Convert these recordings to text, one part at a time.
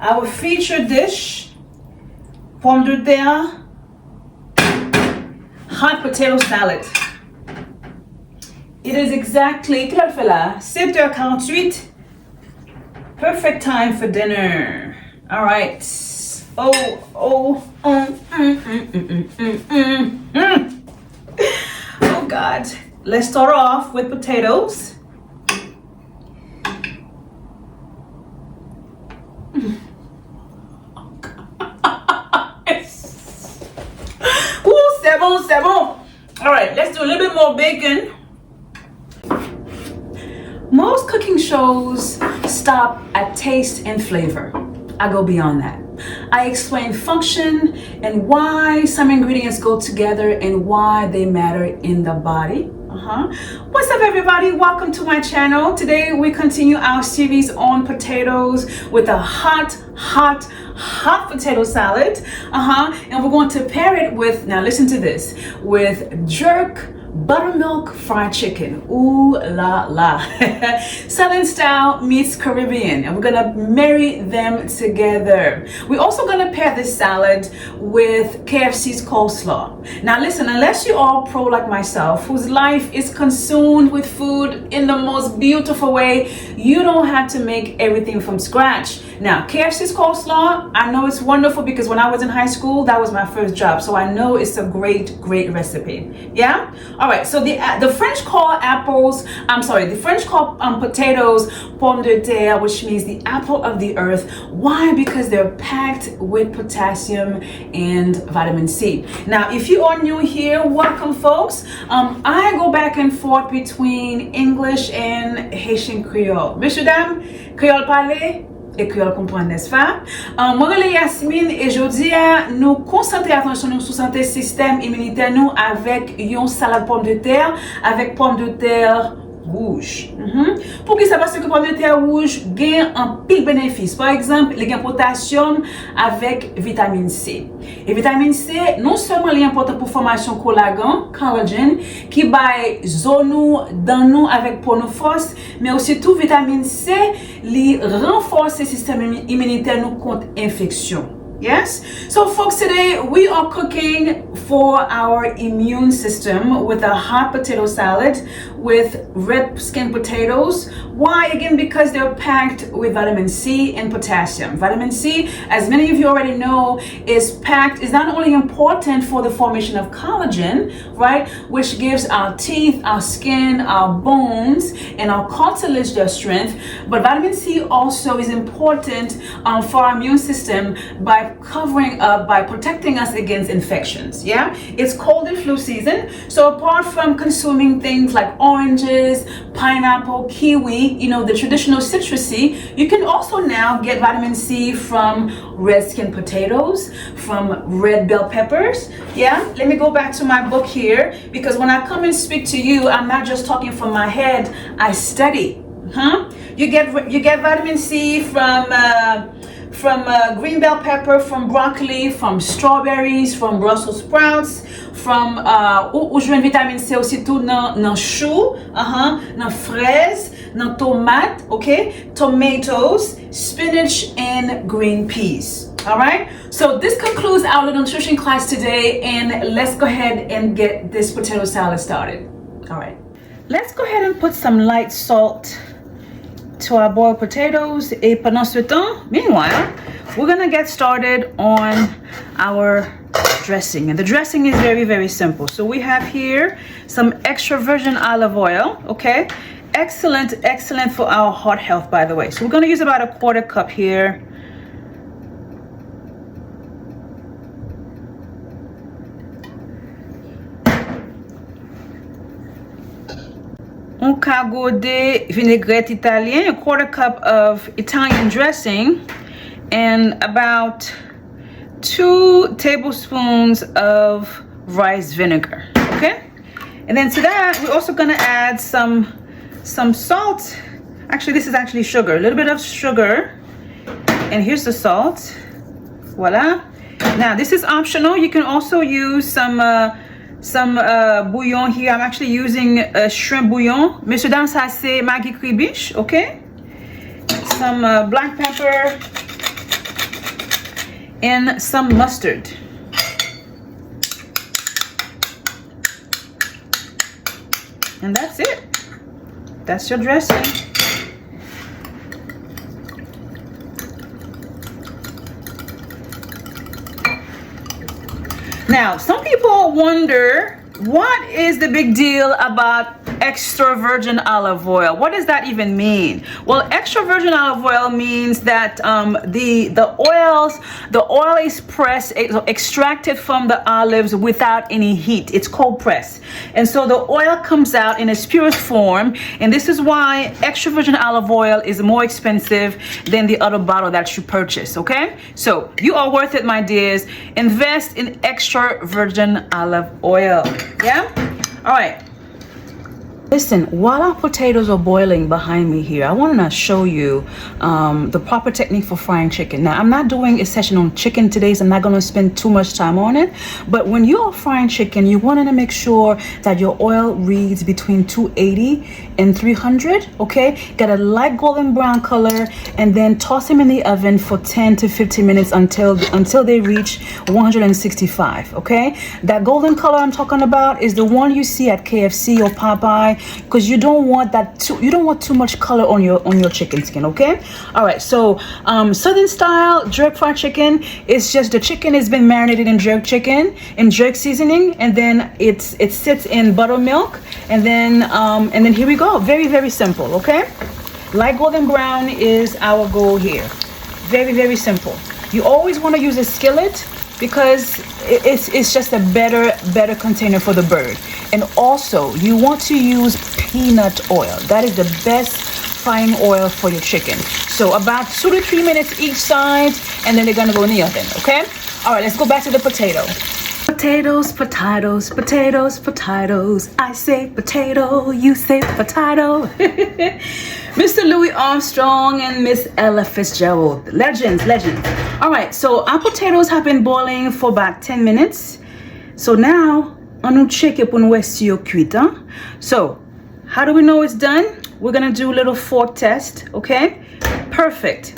our featured dish, pomme de terre, hot potato salad. It is exactly 7h48. Perfect time for dinner. All right. Oh God. Let's start off with potatoes. C'est bon. All right, let's do a little bit more bacon. Most cooking shows stop at taste and flavor. I go beyond that. I explain function and why some ingredients go together and why they matter in the body. What's up, everybody? Welcome to my channel. Today we continue our series on potatoes with a hot potato salad. And we're going to pair it with, now listen to this, with jerk buttermilk fried chicken. Ooh la la. Southern style meets Caribbean, and we're gonna marry them together. We're also gonna pair this salad with KFC's coleslaw. Now listen, unless you're all pro like myself, whose life is consumed with food in the most beautiful way, you don't have to make everything from scratch. Now, KFC's coleslaw, I know it's wonderful because when I was in high school, that was my first job. So I know it's a great recipe. Yeah? All right, so the French call potatoes pomme de terre, which means the apple of the earth. Why? Because they're packed with potassium and vitamin C. Now, if you are new here, welcome, folks. I go back and forth between English and Haitian Creole. Messieurs, dames, Creole parler et Creole comprendre, n'est-ce pas? Moi, je suis Yasmine et je dis à nous concentrer attention sur santé système immunitaire nous avec une salade pomme de terre avec pomme de terre rouge. Pour qui ça passe que pomme de terre rouge gagne un pile bénéfice. Par exemple, il y a potassium avec vitamine C. Et vitamine C, non seulement il est important pour formation collagène, qui baille zone dans nous avec pour nos forces, mais aussi tout vitamine C, il renforce le système immunitaire nous contre infection. Yes? So folks, today we are cooking for our immune system with a hot potato salad with red skin potatoes. Why? Again, because they're packed with vitamin C and potassium. Vitamin C, as many of you already know, is not only important for the formation of collagen, right? Which gives our teeth, our skin, our bones, and our cartilage their strength, but vitamin C also is important for our immune system by protecting us against infections. Yeah, it's cold and flu season, so apart from consuming things like oranges, pineapple, kiwi, the traditional citrusy, you can also now get vitamin C from red skin potatoes, from red bell peppers. Yeah, let me go back to my book here, because when I come and speak to you, I'm not just talking from my head, I study. You get vitamin C from green bell pepper, from broccoli, from strawberries, from Brussels sprouts, from ou jwen vitamine C aussi tout nan chou, nan fraise, nan tomate, okay? Tomatoes, spinach, and green peas. All right, so this concludes our little nutrition class today, and let's go ahead and get this potato salad started. All right, let's go ahead and put some light salt to our boiled potatoes. Et pendant ce temps, meanwhile, we're gonna get started on our dressing. And the dressing is very simple. So we have here some extra virgin olive oil, okay? Excellent for our heart health, by the way. So we're gonna use about a 1/4 cup here. Un cago de vinaigrette italien, a 1/4 cup of Italian dressing, and about 2 tablespoons of rice vinegar. Okay, and then to that we're also gonna add some salt. Actually, this is actually sugar, a little bit of sugar, and here's the salt. Voila. Now this is optional. You can also use some bouillon here. I'm actually using shrimp bouillon. Messieurs, dames, ça c'est Maggi Kribiche, okay? Some black pepper, and some mustard. And that's it. That's your dressing. Now, some people wonder, what is the big deal about extra virgin olive oil? What does that even mean? Well, extra virgin olive oil means that the oil is pressed, extracted from the olives without any heat. It's cold pressed, and so the oil comes out in its purest form. And this is why extra virgin olive oil is more expensive than the other bottle that you purchase. Okay, so you are worth it, my dears. Invest in extra virgin olive oil. Yeah. All right. Listen, while our potatoes are boiling behind me here, I want to show you the proper technique for frying chicken. Now, I'm not doing a session on chicken today, so I'm not going to spend too much time on it. But when you are frying chicken, you want to make sure that your oil reads between 280 and 300, okay? Get a light golden brown color, and then toss them in the oven for 10 to 15 minutes until they reach 165, okay? That golden color I'm talking about is the one you see at KFC or Popeye, because you don't want too much color on your chicken skin. Okay, all right. So southern style jerk fried chicken is just the chicken has been marinated in jerk seasoning, and then it sits in buttermilk, and then here we go. Very, very simple. Okay, light golden brown is our goal here. Very, very simple. You always want to use a skillet because it's just a better container for the bird. And also, you want to use peanut oil. That is the best frying oil for your chicken. So about 2 to 3 minutes each side, and then they're gonna go in the oven. Okay. All right. Let's go back to the potato. Potatoes, potatoes, potatoes, potatoes. I say potato, you say potato. Mr. Louis Armstrong and Miss Ella Fitzgerald. Legends. All right, so our potatoes have been boiling for about 10 minutes. So now, on nous checker pour nous voir si yo cuit. So, how do we know it's done? We're gonna do a little fork test, okay? Perfect.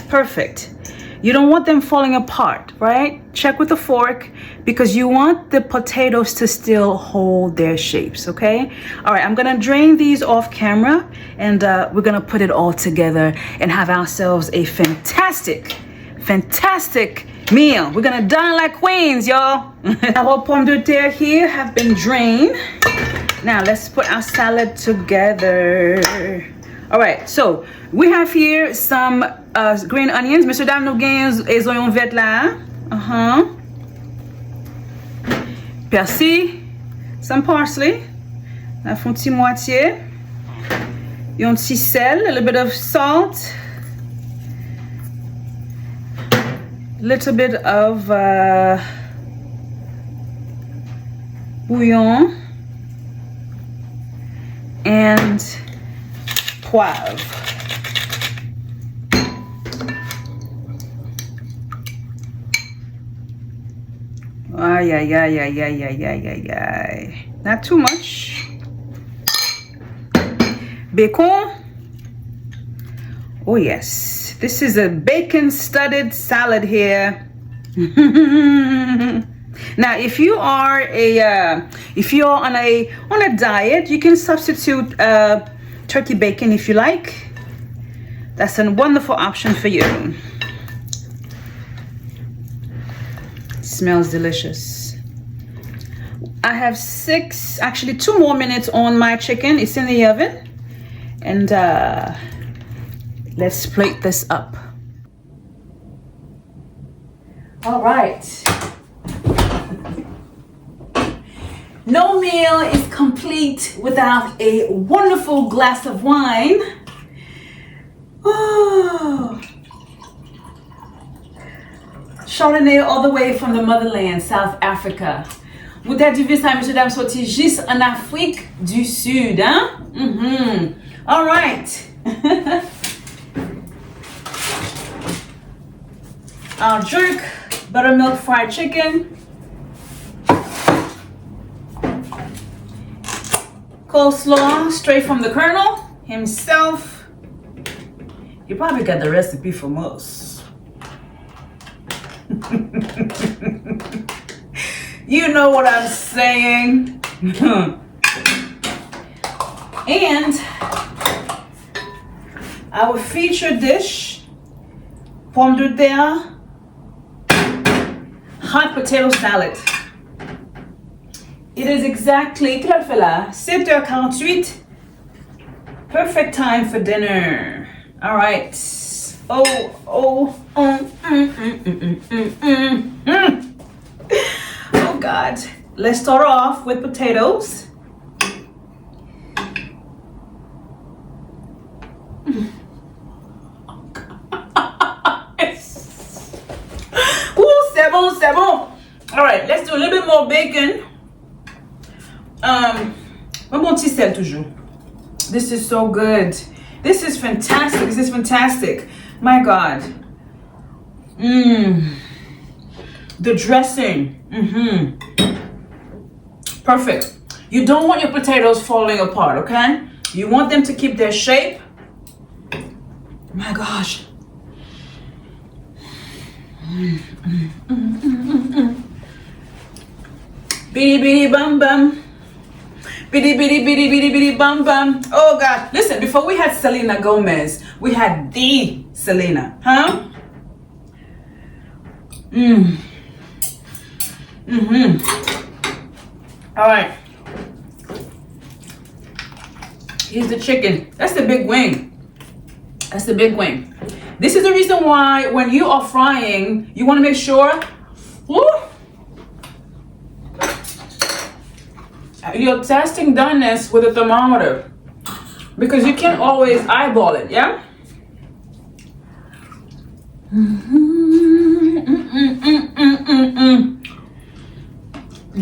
You don't want them falling apart, right? Check with the fork, because you want the potatoes to still hold their shapes, okay? All right, I'm gonna drain these off camera, and we're gonna put it all together and have ourselves a fantastic meal. We're gonna dine like queens, y'all. Our pommes de terre here have been drained. Now let's put our salad together. All right, so we have here some green onions. Mr. Dame, nous gagnons les oignons verts là. Persil, some parsley. La font petit moitié. Un petit sel, a little bit of salt. Little bit of bouillon and poivre. Ay. Not too much. Bacon. Oh yes, this is a bacon-studded salad here. Now, if you are on a diet, you can substitute turkey bacon if you like. That's a wonderful option for you. Smells delicious. I have 2 more minutes on my chicken. It's in the oven, and let's plate this up. All right. No meal is complete without a wonderful glass of wine. Oh. Chardonnay all the way from the motherland, South Africa. Bouteille du vin, ça, monsieur, dame, sorti juste en Afrique du Sud, hein? All right. Our jerk buttermilk fried chicken. Coleslaw straight from the Colonel himself. You probably got the recipe from us. You know what I'm saying. And our feature dish, pomme de terre, hot potato salad. It is exactly 7h48. Perfect time for dinner. All right. Oh God. Let's start off with potatoes. C'est bon. All right, let's do a little bit more bacon. Un bon petit sel toujours. This is so good. This is fantastic. This is fantastic. My God. The dressing. Perfect. You don't want your potatoes falling apart, okay? You want them to keep their shape. My gosh. Bitty bitty bum bum. Bitty bitty bitty bitty bitty bum bum. Oh God. Listen, before we had Selena Gomez, we had the Selena, huh? All right. Here's the chicken. That's the big wing. That's the big wing. This is the reason why when you are frying, you want to make sure you're testing doneness with a thermometer, because you can't always eyeball it, yeah?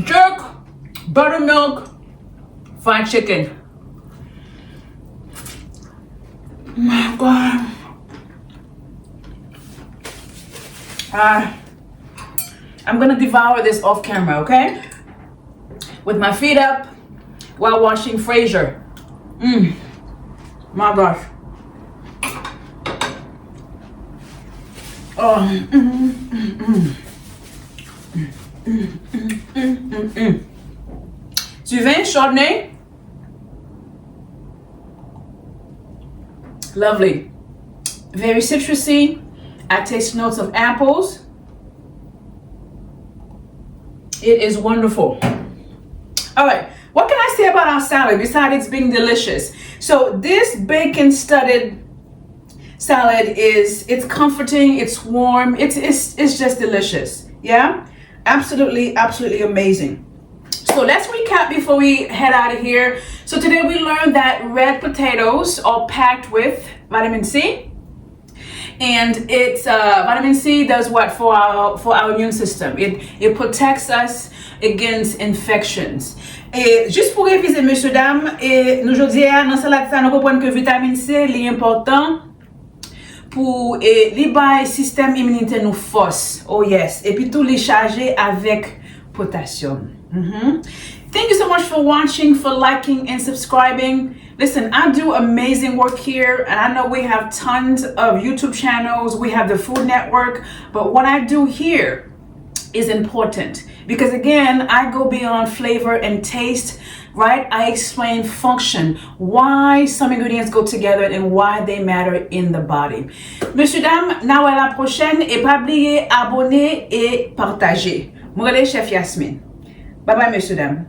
Jerk, buttermilk, fried chicken. My God. I'm gonna devour this off camera, okay? With my feet up while watching Frasier. My gosh. Oh. Du vin Chardonnay. Lovely. Very citrusy. I taste notes of apples. It is wonderful. All right, what can I say about our salad besides it's being delicious? So this bacon studded salad it's comforting, it's warm, it's just delicious. Yeah, absolutely amazing. So let's recap before we head out of here. So today we learned that red potatoes are packed with vitamin C. And it's vitamin C does what for our immune system? It protects us against infections. Et juste pour réviser, messieurs, dames, et nous aujourd'hui dans salade ça nous comprenons que vitamine C est important pour les bail système immunitaire nous force. Oh yes. Et puis tout les charger avec potassium. Thank you so much for watching, for liking and subscribing. Listen, I do amazing work here, and I know we have tons of YouTube channels. We have the Food Network, but what I do here is important because, again, I go beyond flavor and taste, right? I explain function, why some ingredients go together and why they matter in the body. Messieurs, dames, now à la prochaine, et pas oublier abonner et partager. Moi, Chef Yasmine. Bye bye, messieurs, dames.